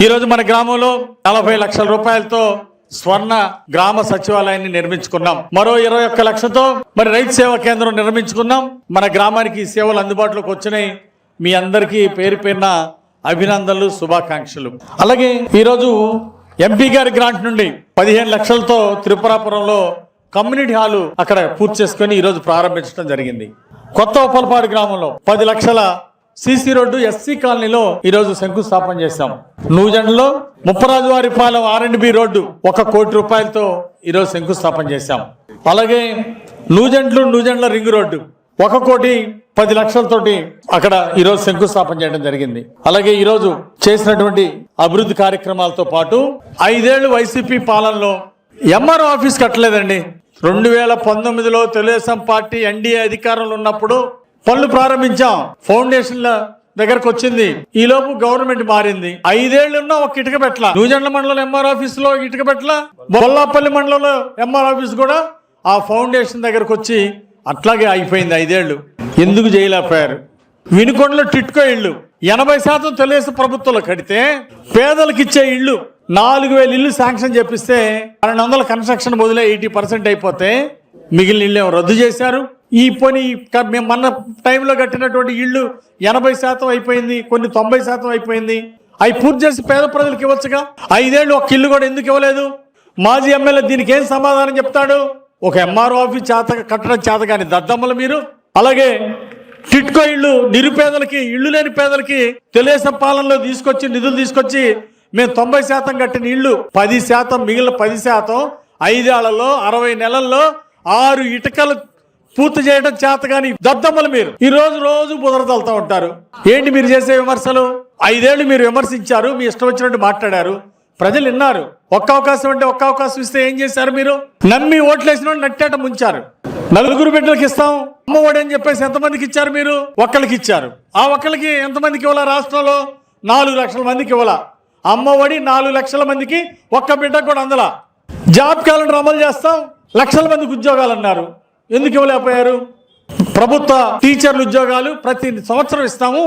ఈరోజు మన గ్రామంలో 40 లక్షల రూపాయలతో స్వర్ణ గ్రామ సచివాలయాన్ని నిర్మించుకున్నాం. మరో 21 లక్షలతో మరి రైతు సేవా కేంద్రం నిర్మించుకున్నాం. మన గ్రామానికి సేవలు అందుబాటులోకి వచ్చినాయి. మీ అందరికీ పేరు పేరున అభినందనలు, శుభాకాంక్షలు. అలాగే ఈరోజు ఎంపీ గారి గ్రాంట్ నుండి 15 లక్షలతో త్రిపురాపురంలో కమ్యూనిటీ హాలు అక్కడ పూర్తి చేసుకుని ఈరోజు ప్రారంభించడం జరిగింది. కొత్త ఉప్పలపాడు గ్రామంలో 10 లక్షల సిసి రోడ్డు ఎస్సీ కాలనీలో ఈరోజు శంకుస్థాపన చేశాం. నూజెండ్లో ముప్పరాజువారిపాలెం R&B రోడ్డు 1 కోటి రూపాయలతో ఈరోజు శంకుస్థాపన చేశాం. అలాగే నూజెండ్ల రింగ్ రోడ్డు 1 కోటి 10 లక్షలతోటి అక్కడ ఈరోజు శంకుస్థాపన చేయడం జరిగింది. అలాగే ఈరోజు చేసినటువంటి అభివృద్ధి కార్యక్రమాలతో పాటు 5 ఏళ్లు వైసీపీ పాలనలో ఎంఆర్ఓ ఆఫీస్ కట్టలేదండి. 2019లో తెలుగుదేశం పార్టీ ఎన్డీఏ అధికారంలో ఉన్నప్పుడు పనులు ప్రారంభించాం. ఫౌండేషన్ల దగ్గరకు వచ్చింది. ఈ లోపు గవర్నమెంట్ మారింది. 5 ఏళ్ళు ఉన్నా ఒక ఇటుక పెట్టల. నూజెండ్ల మండలం ఎంఆర్ ఆఫీస్ లో ఇటుక పెట్టల. బొల్లాపల్లి మండలంలో ఎంఆర్ ఆఫీస్ కూడా ఆ ఫౌండేషన్ దగ్గరకు వచ్చి అట్లాగే అయిపోయింది. 5 ఏళ్ళు ఎందుకు చేయలేకపోయారు? వినుకొండలో టిట్కో ఇళ్ళు 80% తెలుగుదేశం ప్రభుత్వంలో కడితే పేదలకు ఇచ్చే ఇళ్ళు 4000 ఇళ్ళు శాంక్షన్ చేపిస్తే 1200 కన్స్ట్రక్షన్ బదులే 80% అయిపోతే మిగిలిన ఇళ్ళు రద్దు చేశారు. ఈ పని మన టైంలో కట్టినటువంటి ఇళ్ళు 80% అయిపోయింది, కొన్ని 90% అయిపోయింది. అవి పూర్తి చేసి పేద ప్రజలకు ఇవ్వచ్చుగా. 5 ఏళ్ళు ఒక ఇల్లు కూడా ఎందుకు ఇవ్వలేదు? మాజీ ఎమ్మెల్యే దీనికి ఏం సమాధానం చెప్తాడు? ఒక ఎంఆర్ఓ ఆఫీస్ కట్టడం చేత కానీ దద్దమ్మలు మీరు. అలాగే టిట్కో ఇళ్ళు నిరుపేదలకి, ఇళ్ళు లేని పేదలకి తెలుగుదేశం పాలనలో నిధులు తీసుకొచ్చి మేము 90% కట్టిన ఇళ్ళు 10%, మిగిలిన 10% 5 ఏళ్లలో 60 నెలల్లో 6 ఇటుకలు పూర్తి చేయడం చేత కానీ దద్దమ్మలు మీరు. ఈ రోజు బుదరదలుతూ ఉంటారు. ఏంటి మీరు చేసే విమర్శలు? 5 ఏళ్ళు మీరు విమర్శించారు, మీ ఇష్టం వచ్చినట్టు మాట్లాడారు, ప్రజలు విన్నారు. ఒక్క అవకాశం అంటే ఒక్క అవకాశం ఇస్తే ఏం చేశారు? మీరు నమ్మి ఓట్లేసిన నట్టేట ముంచారు. 4 బిడ్డలకి ఇస్తాం అమ్మఒడి అని చెప్పేసి ఎంతమందికి ఇచ్చారు? మీరు ఒక్కళ్ళకి ఇచ్చారు. ఆ ఒక్కళ్ళకి ఎంతమందికి ఇవ్వాలా? రాష్ట్రంలో 4 లక్షల మందికి ఇవ్వాలా అమ్మఒడి. 4 లక్షల మందికి ఒక్క బిడ్డకు కూడా అందలా. జాబ్ క్యాలెండర్ అమలు చేస్తాం, లక్షల మందికి ఉద్యోగాలు అన్నారు. ఎందుకు ఇవ్వలేకపోయారు? ప్రభుత్వ టీచర్ల ఉద్యోగాలు ప్రతి సంవత్సరం ఇస్తాము,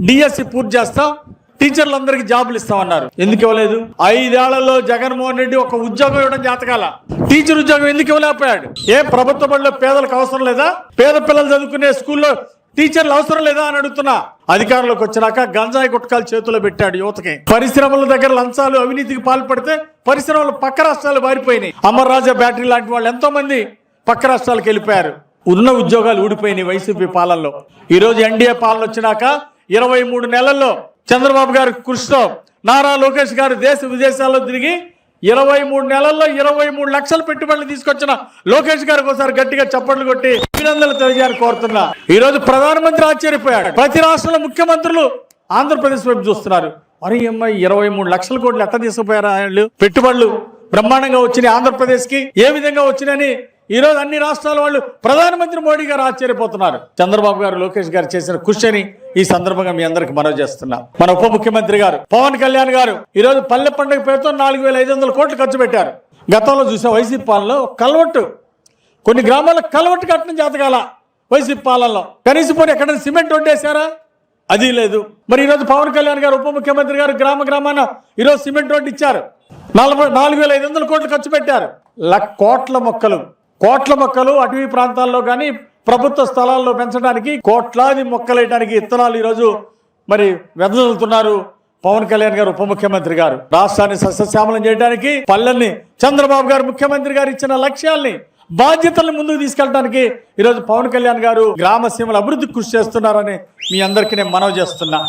డిఎస్సి పూర్తి చేస్తాం, టీచర్లందరికీ జాబులు ఇస్తామన్నారు. ఎందుకు ఇవ్వలేదు? 5 ఏళ్లలో జగన్మోహన్ రెడ్డి ఒక ఉద్యోగం ఇవ్వడం జాతకాల. టీచర్ ఉద్యోగం ఎందుకు ఇవ్వలేకపోయాడు? ఏ ప్రభుత్వ బడిలో పేదలకు అవసరం లేదా? పేద పిల్లలు చదువుకునే స్కూల్లో టీచర్లు అవసరం లేదా అని అడుగుతున్నా. అధికారంలోకి వచ్చినాక గంజాయి గుట్కాలు చేతిలో పెట్టాడు యువతకి. పరిశ్రమల దగ్గర లంచాలు, అవినీతికి పాల్పడితే పరిశ్రమలు పక్క రాష్ట్రాలు మారిపోయినాయి. అమర్ రాజా బ్యాటరీ లాంటి వాళ్ళు ఎంతో మంది పక్క రాష్ట్రాలకు వెళ్ళిపోయారు. ఉన్న ఉద్యోగాలు ఊడిపోయినాయి వైసీపీ పాలనలో. ఈరోజు ఎన్డీఏ పాలన వచ్చినాక 23 నెలల్లో చంద్రబాబు గారి కృషితో నారా లోకేష్ గారు దేశ విదేశాల్లో తిరిగి 23 నెలల్లో 23 లక్షల పెట్టుబడులు తీసుకొచ్చిన లోకేష్ గారికి ఒకసారి గట్టిగా చప్పట్లు కొట్టి అభినందనలు తెలియజేయాలని కోరుతున్నా. ఈ రోజు ప్రధానమంత్రి ఆశ్చర్యపోయాడు. ప్రతి రాష్ట్రంలో ముఖ్యమంత్రులు ఆంధ్రప్రదేశ్ వైపు చూస్తున్నారు. మరి 23 లక్షల కోట్లు ఎట్లా తీసుకుపోయారు? పెట్టుబడులు బ్రహ్మాండంగా వచ్చినాయి ఆంధ్రప్రదేశ్కి. ఏ విధంగా వచ్చినాయని ఈరోజు అన్ని రాష్ట్రాల వాళ్ళు ప్రధానమంత్రి మోడీ గారు ఆశ్చర్యపోతున్నారు. చంద్రబాబు గారు, లోకేష్ గారు చేసిన కృషి అని ఈ సందర్భంగా మీ అందరికి మనవి చేస్తున్నా. మన ఉప ముఖ్యమంత్రి గారు పవన్ కళ్యాణ్ గారు ఈరోజు పల్లె పండుగ పేరుతో 4500 కోట్లు ఖర్చు పెట్టారు. గతంలో చూసే వైసీపీ పాలనలో కల్వట్టు, కొన్ని గ్రామాల్లో కల్వట్టు కట్టడం చేతకాల వైసీపీ పాలనలో. కనీసం పోనీ ఎక్కడైనా సిమెంట్ రోడ్డేశారా? అది లేదు. మరి ఈరోజు పవన్ కళ్యాణ్ గారు ఉప ముఖ్యమంత్రి గారు గ్రామాన ఈరోజు సిమెంట్ రోడ్డు ఇచ్చారు. 4500 కోట్లు ఖర్చు పెట్టారు. కోట్ల మొక్కలు అటవీ ప్రాంతాల్లో కానీ ప్రభుత్వ స్థలాల్లో పెంచడానికి కోట్లాది మొక్కలు వేయడానికి ఇత్తనాలు ఈరోజు మరి వెదజల్లుతున్నారు పవన్ కళ్యాణ్ గారు ఉప ముఖ్యమంత్రి గారు. రాష్ట్రాన్ని సస్యశ్యామలం చేయడానికి పల్లెల్ని చంద్రబాబు గారు ముఖ్యమంత్రి గారు ఇచ్చిన లక్ష్యాల్ని, బాధ్యతల్ని ముందుకు తీసుకెళ్ళడానికి ఈరోజు పవన్ కళ్యాణ్ గారు గ్రామ సీమల అభివృద్ధికి కృషి చేస్తున్నారని మీ అందరికీ నేను మనవి చేస్తున్నా.